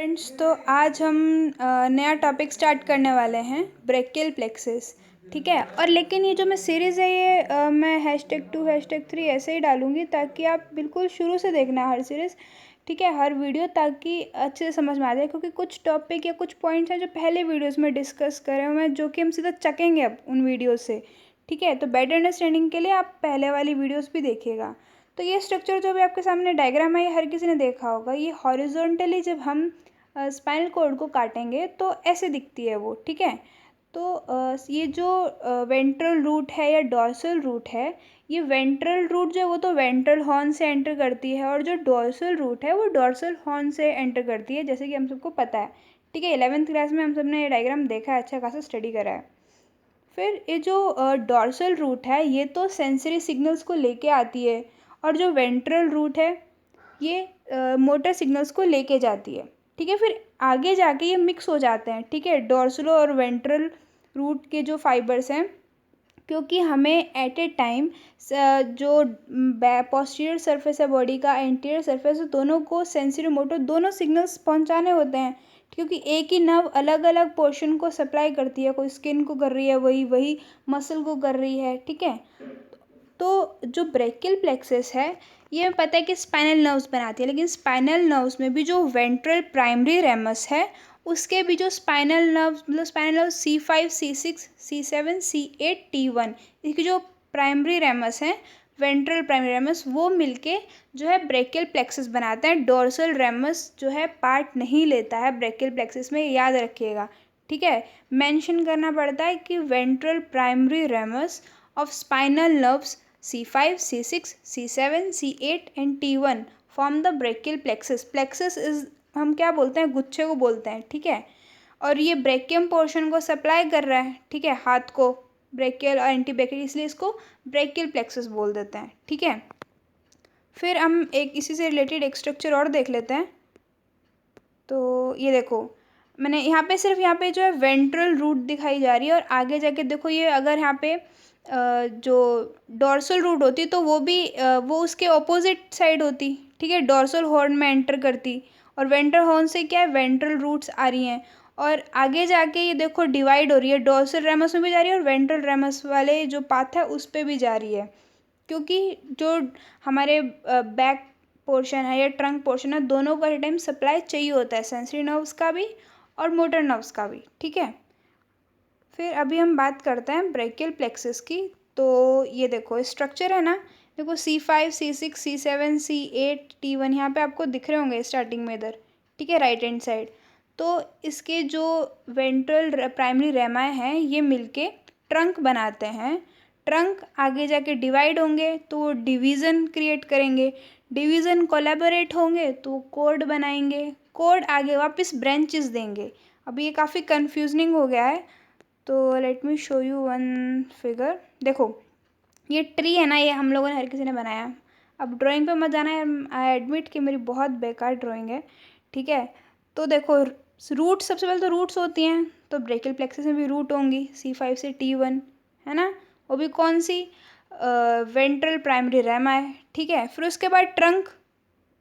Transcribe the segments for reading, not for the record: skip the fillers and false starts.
Friends, तो आज हम नया टॉपिक स्टार्ट करने वाले हैं, ब्रेकियल प्लेक्सिस। ठीक है। और लेकिन ये जो मैं सीरीज़ है ये मैं #2 #3 ऐसे ही डालूँगी ताकि आप बिल्कुल शुरू से देखना हर सीरीज़। ठीक है, हर वीडियो, ताकि अच्छे से समझ में आ जाए, क्योंकि कुछ टॉपिक या कुछ पॉइंट्स हैं जो पहले वीडियोज़ में डिस्कस करे हुए हैं, जो कि हम सीधा चकेंगे अब उन वीडियोज़ से। ठीक है, तो बेटर अंडरस्टैंडिंग के लिए आप पहले वाली वीडियोज़ भी देखिएगा। तो ये स्ट्रक्चर जो भी आपके सामने डायग्राम है, ये हर किसी ने देखा होगा। ये हॉरिजॉन्टली जब हम स्पाइनल कॉर्ड को काटेंगे तो ऐसे दिखती है वो। ठीक है। तो ये जो वेंट्रल रूट है या डॉर्सल रूट है, ये वेंट्रल रूट जो है वो तो वेंट्रल हॉर्न से एंटर करती है, और जो डॉर्सल रूट है वो डॉर्सल हॉर्न से एंटर करती है, जैसे कि हम सबको पता है। ठीक है, 11th क्लास में हम सब ने ये डायग्राम देखा है, अच्छा खासा स्टडी करा है। फिर ये जो डॉर्सल रूट है ये तो सेंसरी सिग्नल्स को लेके आती है, और जो वेंट्रल रूट है ये मोटर सिग्नल्स को लेके जाती है। ठीक है, फिर आगे जाके ये मिक्स हो जाते हैं। ठीक है, डॉर्सलो और वेंट्रल रूट के जो फाइबर्स हैं, क्योंकि हमें एट ए टाइम जो पोस्टीरियर सरफेस है बॉडी का, एंटीरियर सरफेस, दोनों को सेंसरी मोटर दोनों सिग्नल्स पहुंचाने होते हैं, क्योंकि एक ही नर्व अलग अलग पोर्शन को सप्लाई करती है। कोई स्किन को कर रही है, वही वही मसल को कर रही है। ठीक है, तो जो ब्रेकियल प्लेक्सस है ये हमें पता है कि स्पाइनल नर्व्स बनाती है, लेकिन स्पाइनल नर्व्स में भी जो वेंट्रल प्राइमरी रेमस है, उसके भी जो स्पाइनल नर्व्स, मतलब spinal nerve C5 C6 C7 C8 T1, इसकी जो प्राइमरी रेमस है, वेंट्रल प्राइमरी रेमस, वो मिलके जो है ब्रेकियल प्लेक्सस बनाते हैं। डोर्सल रेमस जो है पार्ट नहीं लेता है ब्रेकियल प्लेक्सस में, याद रखिएगा। ठीक है, मेंशन करना पड़ता है कि ventral primary ramus of spinal nerves C5, C6, C7, C8 and T1 form the brachial plexus. Plexus is, हम क्या बोलते हैं, गुच्छे को बोलते हैं। ठीक है, और ये ब्रेकियम पोर्शन को सप्लाई कर रहा है। ठीक है, हाथ को, ब्रेकियल और एंटी ब्रेकियल, इसलिए इसको ब्रेकियल प्लेक्सस बोल देते हैं। ठीक है, फिर हम एक इसी से रिलेटेड एक स्ट्रक्चर और देख लेते हैं। तो ये देखो, मैंने यहाँ पे सिर्फ यहाँ पे जो है वेंट्रल रूट दिखाई जा रही है, और आगे जाके देखो ये अगर यहाँ पे जो डॉर्सल रूट होती तो वो भी वो उसके ऑपोजिट साइड होती। ठीक है, डॉर्सल हॉर्न में एंटर करती, और वेंट्रल हॉर्न से क्या है, वेंट्रल रूट्स आ रही हैं, और आगे जाके ये देखो डिवाइड हो रही है, डॉर्सल रेमस में भी जा रही है और वेंट्रल रेमस वाले जो पाथ है उस पर भी जा रही है, क्योंकि जो हमारे बैक पोर्शन है या ट्रंक पोर्शन है, दोनों को हर टाइम सप्लाई चाहिए होता है, सेंसरी नर्व्स का भी और मोटर नर्व्स का भी। ठीक है, फिर अभी हम बात करते हैं ब्रेकियल प्लेक्सस की। तो ये देखो स्ट्रक्चर है ना, देखो C5 C6 C7 C8 T1 यहाँ पे आपको दिख रहे होंगे स्टार्टिंग में इधर। ठीक है, राइट हैंड साइड। तो इसके जो वेंट्रल प्राइमरी रेमाए हैं ये मिलके ट्रंक बनाते हैं। ट्रंक आगे जाके डिवाइड होंगे तो वो डिवीज़न क्रिएट करेंगे, डिवीज़न कोलैबोरेट होंगे तो कोड बनाएंगे, कोड आगे वापस ब्रांचेस देंगे। अब ये काफ़ी कंफ्यूजनिंग हो गया है, तो let me show you one figure. देखो ये ट्री है ना, ये हम लोगों ने, हर किसी ने बनाया। अब ड्राइंग पे मत जाना है, आई एडमिट कि मेरी बहुत बेकार ड्राइंग है। ठीक है, तो देखो रूट, सबसे पहले तो रूट्स होती हैं, तो ब्रेकियल प्लेक्सस में भी रूट होंगी C5 से T1, है ना, वो भी कौन सी, वेंट्रल प्राइमरी रेमा है। ठीक है, फिर उसके बाद ट्रंक,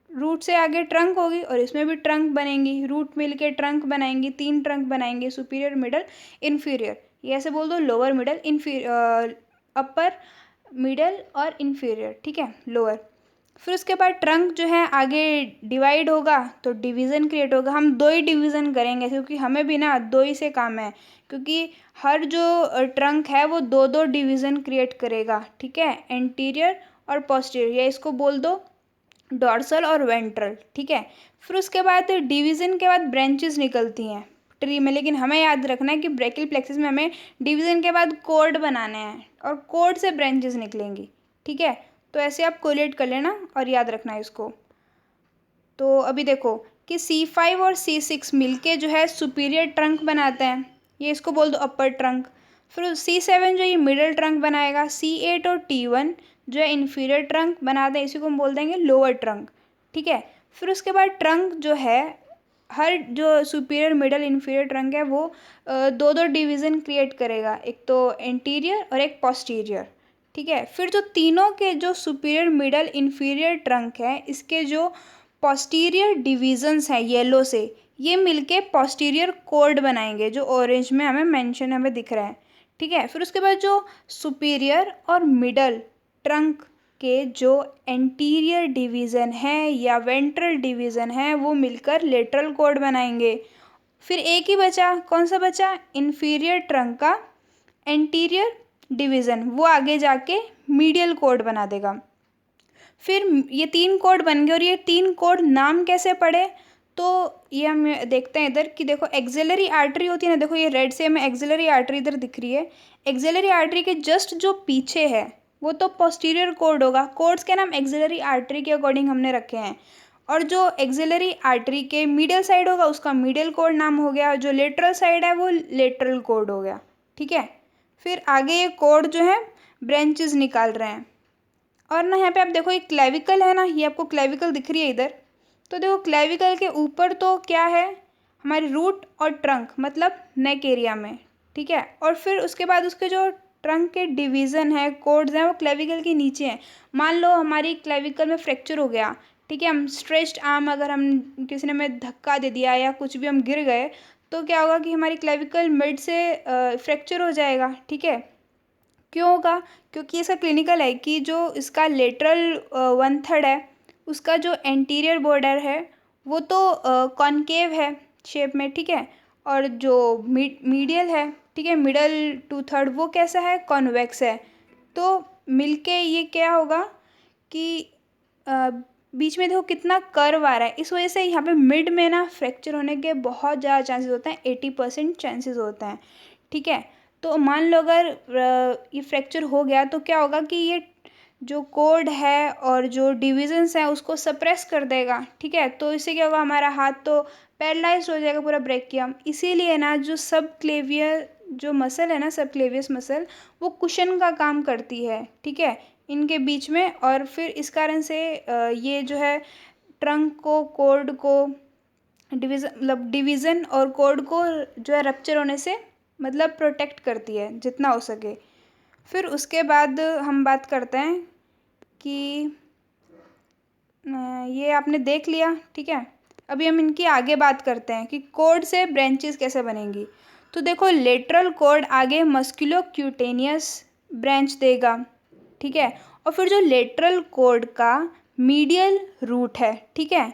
रूट से आगे ट्रंक होगी और इसमें भी ट्रंक बनेंगी, रूट मिल के ट्रंक बनाएंगी, 3 ट्रंक बनाएंगे, सुपीरियर, मिडल, इन्फीरियर। ये ऐसे बोल दो, लोअर, मिडल, अपर, मिडल और इन्फीरियर। ठीक है, लोअर। फिर उसके बाद ट्रंक जो है आगे डिवाइड होगा तो डिवीज़न क्रिएट होगा। हम 2 ही डिवीज़न करेंगे, क्योंकि हमें भी ना 2 ही से काम है, क्योंकि हर जो ट्रंक है वो 2-2 डिवीज़न क्रिएट करेगा। ठीक है, एंटीरियर और पोस्टीरियर, या इसको बोल दो डॉर्सल और वेंट्रल। ठीक है, फिर उसके बाद डिवीज़न के बाद ब्रांचेस निकलती हैं ट्री में, लेकिन हमें याद रखना है कि ब्रेकियल प्लेक्सस में हमें डिवीज़न के बाद कोड बनाने हैं, और कोड से ब्रांचेस निकलेंगी। ठीक है, तो ऐसे आप कोलेट कर लेना और याद रखना इसको। तो अभी देखो कि C5 और C6 मिलके जो है सुपीरियर ट्रंक बनाते हैं, ये इसको बोल दो अपर ट्रंक। फिर C7 जो ये मिडल ट्रंक बनाएगा, C8 और T1 जो है इन्फीरियर ट्रंक बनाते हैं, इसी को हम बोल देंगे लोअर ट्रंक। ठीक है, फिर उसके बाद ट्रंक जो है, हर जो सुपीरियर, मिडल, इन्फीरियर ट्रंक है वो 2-2 डिवीज़न क्रिएट करेगा, एक तो एंटीरियर और एक पोस्टीरियर। ठीक है, फिर जो तीनों के जो सुपीरियर, मिडल, इन्फीरियर ट्रंक है, इसके जो पोस्टीरियर डिवीजन्स हैं येलो से, ये मिलके पोस्टीरियर कॉर्ड बनाएंगे, जो ऑरेंज में हमें दिख रहा है। ठीक है, फिर उसके बाद जो सुपीरियर और मिडल ट्रंक के जो एंटीरियर डिवीज़न है या वेंट्रल डिवीज़न है वो मिलकर लेटरल कॉर्ड बनाएंगे। फिर एक ही बचा, कौन सा बचा? इन्फीरियर ट्रंक का एंटीरियर डिवीज़न, वो आगे जाके मीडियल कॉर्ड बना देगा। फिर ये 3 कॉर्ड बन गए और ये 3 कॉर्ड नाम कैसे पड़े? तो ये हम देखते हैं इधर कि देखो एक्सिलरी आर्टरी होती है ना, देखो ये रेड से हमें एक्सिलरी आर्टरी इधर दिख रही है। एक्सिलरी आर्टरी के जस्ट जो पीछे है वो तो पोस्टीरियर कॉर्ड होगा। कॉर्ड्स के नाम एक्सिलरी आर्टरी के अकॉर्डिंग हमने रखे हैं। और जो एक्सिलरी आर्टरी के मीडियल साइड होगा उसका मीडियल कॉर्ड नाम हो गया, जो लेटरल साइड है वो लेटरल कॉर्ड हो गया। ठीक है, फिर आगे ये कॉर्ड जो है ब्रांचेस निकाल रहे हैं। और ना यहाँ पे आप देखो एक क्लेविकल है ना, ये आपको क्लेविकल दिख रही है इधर। तो देखो क्लेविकल के ऊपर तो क्या है? हमारी रूट और ट्रंक, मतलब नेक एरिया में। ठीक है, और फिर उसके बाद उसके जो ट्रंक के डिवीज़न है, कॉर्ड्स हैं, वो क्लेविकल के नीचे हैं। मान लो हमारी क्लेविकल में फ्रैक्चर हो गया, ठीक है, हम स्ट्रेच्ड आर्म, अगर हम किसी ने हमें धक्का दे दिया या कुछ भी हम गिर गए तो क्या होगा कि हमारी क्लेविकल मिड से फ्रैक्चर हो जाएगा। ठीक है, क्यों होगा? क्योंकि इसका क्लिनिकल है कि जो इसका लेटरल 1/3 है उसका जो एंटीरियर बॉर्डर है वो तो कॉनकेव है शेप में। ठीक है, और जो मीडियल है, ठीक है, मिडल 2/3 वो कैसा है? कॉन्वेक्स है। तो मिलके ये क्या होगा कि अ, बीच में देखो कितना कर्व आ रहा है, इस वजह से यहाँ पे मिड में ना फ्रैक्चर होने के बहुत ज़्यादा चांसेस होते हैं, 80% चांसेस होते हैं। ठीक है, तो मान लो अगर ये फ्रैक्चर हो गया तो क्या होगा कि ये जो कोड है और जो डिविजन्स हैं उसको सप्रेस कर देगा। ठीक है, तो इससे क्या होगा? हमारा हाथ तो पैरालाइज हो जाएगा, पूरा ब्रेकियम। इसीलिए ना जो सब क्लेवियर जो मसल है ना, सब क्लेवियस मसल, वो कुशन का काम करती है। ठीक है, इनके बीच में। और फिर इस कारण से ये जो है ट्रंक को, कोर्ड को, डिवीज़न और कोर्ड को जो है रप्चर होने से मतलब प्रोटेक्ट करती है जितना हो सके। फिर उसके बाद हम बात करते हैं कि ये आपने देख लिया। ठीक है, अभी हम इनकी आगे बात करते हैं कि कोर्ड से ब्रांचेस कैसे बनेंगी। तो देखो लेटरल कोर्ड आगे मस्कुलोक्यूटेनियस ब्रांच देगा। ठीक है, और फिर जो लेटरल कोर्ड का मीडियल रूट है, ठीक है,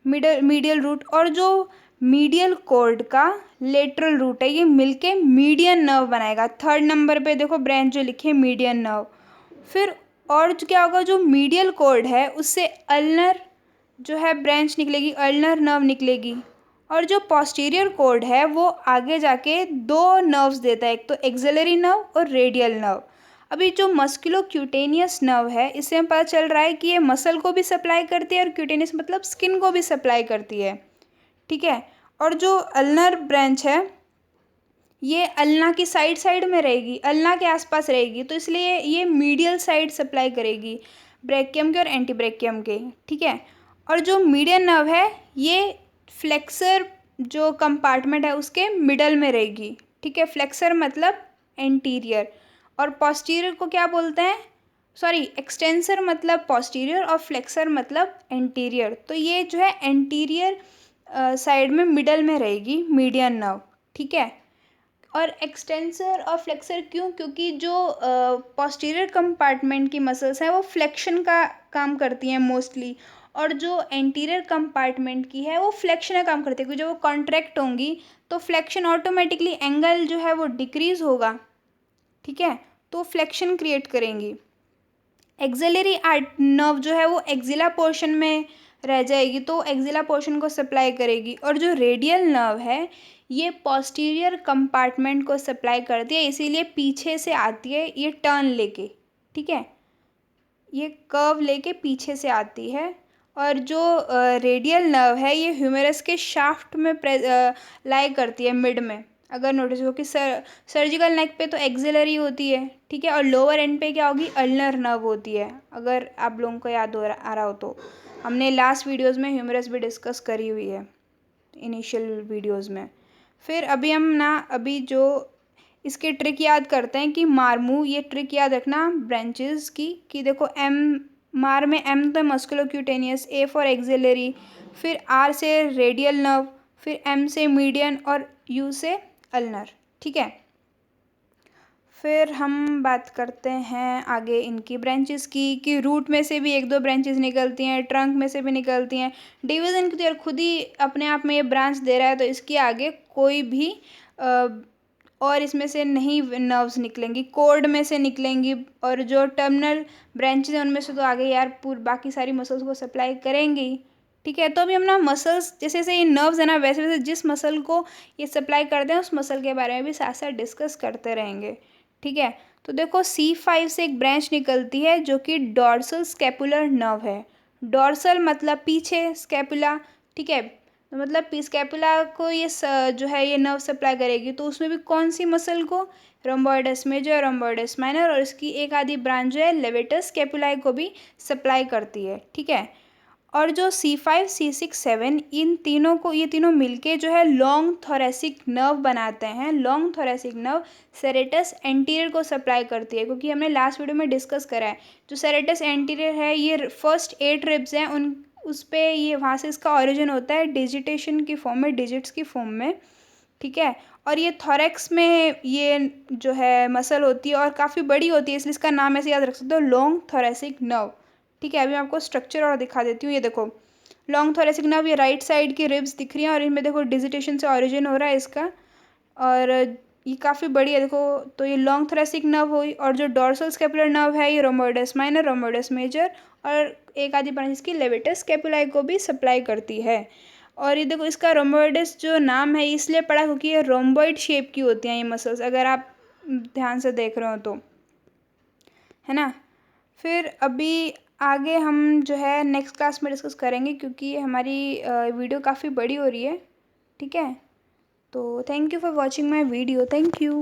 मीडियल रूट, और जो मीडियल कॉर्ड का लेटरल रूट है, ये मिलके मीडियन नर्व बनाएगा। 3rd नंबर पे देखो ब्रांच जो लिखी है मीडियन नर्व। फिर और क्या होगा? जो मीडियल कॉर्ड है उससे अल्नर जो है ब्रांच निकलेगी, अल्नर नर्व निकलेगी। और जो पोस्टीरियर कॉर्ड है वो आगे जाके 2 नर्व्स देता है, एक तो एक्सिलरी नर्व और रेडियल नर्व। अभी जो मस्कुलोक्यूटेनियस नर्व है इससे हमें पता चल रहा है कि ये मसल को भी सप्लाई करती है और क्यूटेनियस मतलब स्किन को भी सप्लाई करती है। ठीक है, और जो अल्नर ब्रांच है ये अल्ना की साइड साइड में रहेगी, अल्ना के आसपास रहेगी, तो इसलिए ये मीडियल साइड सप्लाई करेगी ब्रेकियम के और एंटी ब्रेकियम के। ठीक है, और जो मीडियन नर्व है ये फ्लेक्सर जो कंपार्टमेंट है उसके मिडल में रहेगी। ठीक है, फ्लेक्सर मतलब एंटीरियर, और पोस्टीरियर को क्या बोलते हैं? सॉरी, एक्सटेंसर मतलब पोस्टीरियर और फ्लेक्सर मतलब एंटीरियर। तो ये जो है एंटीरियर साइड में मिडल में रहेगी मीडियन नर्व। ठीक है, और एक्सटेंसर और फ्लेक्सर क्यों? क्योंकि जो पोस्टीरियर कंपार्टमेंट की मसल्स हैं वो फ्लेक्शन का काम करती हैं मोस्टली, और जो एंटीरियर कंपार्टमेंट की है वो फ्लेक्शन का काम करती है, क्योंकि जब वो कॉन्ट्रैक्ट होंगी तो फ्लेक्शन ऑटोमेटिकली एंगल जो है वो डिक्रीज होगा। ठीक है, तो फ्लेक्शन क्रिएट करेंगी। एक्सिलरी नर्व जो है वो एक्सिला पोर्शन में रह जाएगी तो एक्सिला पोर्शन को सप्लाई करेगी, और जो रेडियल नर्व है ये पोस्टीरियर कंपार्टमेंट को सप्लाई करती है, इसीलिए पीछे से आती है ये टर्न लेके। ठीक है, ये कर्व लेके पीछे से आती है। और जो रेडियल नर्व है ये ह्यूमेरस के शाफ्ट में लाई करती है मिड में। अगर नोटिस हो कि सर्जिकल नेक पे तो एक्सिलरी होती है, ठीक है, और लोअर एंड पे क्या होगी? अल्नर नर्व होती है। अगर आप लोगों को याद आ रहा हो तो हमने लास्ट वीडियोस में ह्यूमेरस भी डिस्कस करी हुई है, इनिशियल वीडियोस में। फिर अभी जो इसके ट्रिक याद करते हैं कि मारमू, ये ट्रिक याद रखना ब्रांचेस की, कि देखो एम, मार में एम तो मस्कुलोक्यूटेनियस, ए फॉर एक्सिलरी, फिर आर से रेडियल नर्व, फिर M से मीडियन और U से अल्नर। ठीक है, फिर हम बात करते हैं आगे इनकी ब्रांचेस की, कि रूट में से भी एक दो ब्रांचेस निकलती हैं, ट्रंक में से भी निकलती हैं। डिवीज़न की तो यार खुद ही अपने आप में ये ब्रांच दे रहा है, तो इसके आगे कोई भी और इसमें से नहीं नर्व्स निकलेंगी, कोर्ड में से निकलेंगी, और जो टर्मिनल ब्रांचेज हैं उनमें से तो आगे यार बाकी सारी मसल्स को सप्लाई करेंगी। ठीक है, तो अभी हम ना मसल्स, जैसे जैसे ये नर्व्स है ना, वैसे वैसे जिस मसल को ये सप्लाई करते हैं उस मसल के बारे में भी साथ साथ डिस्कस करते रहेंगे। ठीक है, तो देखो C5 से एक ब्रांच निकलती है जो कि डॉर्सल स्कैपुलर नर्व है। डॉर्सल मतलब पीछे, स्कैपुला, ठीक है, तो मतलब स्कैपुला को ये जो है ये नर्व सप्लाई करेगी, तो उसमें भी कौन सी मसल को, रोम्बोइडस मेजर, रोम्बोइडस माइनर, और इसकी एक आधी ब्रांच जो है लेवेटस स्कैपुलाई को भी सप्लाई करती है। ठीक है, और जो C5, C6, 7 इन तीनों को, ये तीनों मिलके जो है लॉन्ग थोरेसिक नर्व बनाते हैं। Long thoracic nerve serratus anterior को सप्लाई करती है, क्योंकि हमने लास्ट वीडियो में डिस्कस करा है जो सेरेटस एंटीरियर है ये फर्स्ट 8 रिब्स हैं, उन उस पर ये वहाँ से इसका ऑरिजिन होता है डिजिटेशन की फॉर्म में, डिजिट्स की फॉर्म में। ठीक है, और ये थोरेक्स में ये जो है मसल होती है और काफ़ी बड़ी होती है, इसलिए इसका नाम ऐसे याद रख सकते हो, लॉन्ग थोरेसिक नर्व। ठीक है, अभी मैं आपको स्ट्रक्चर और दिखा देती हूँ। ये देखो लॉन्ग थोरेसिक नर्व, ये राइट साइड की रिब्स दिख रही हैं और इनमें देखो डिजिटेशन से ऑरिजिन हो रहा है इसका, और ये काफ़ी बड़ी है देखो। तो ये लॉन्ग थोरेसिक नर्व हुई, और जो डॉर्सल स्कैपुलर नर्व है ये रोम्बोइडस माइनर, रोम्बोइडस मेजर, और एक आधी ब्रांच इसकी लेवेटस स्कैपुलाई को भी सप्लाई करती है। और ये देखो इसका रोम्बोइडस जो नाम है इसलिए पड़ा क्योंकि ये रोम्बोइड शेप की होती हैं ये मसल्स, अगर आप ध्यान से देख रहे हो तो, है ना। फिर अभी आगे हम जो है नेक्स्ट क्लास में डिस्कस करेंगे, क्योंकि हमारी वीडियो काफ़ी बड़ी हो रही है। ठीक है, तो thank you for watching my video, thank you.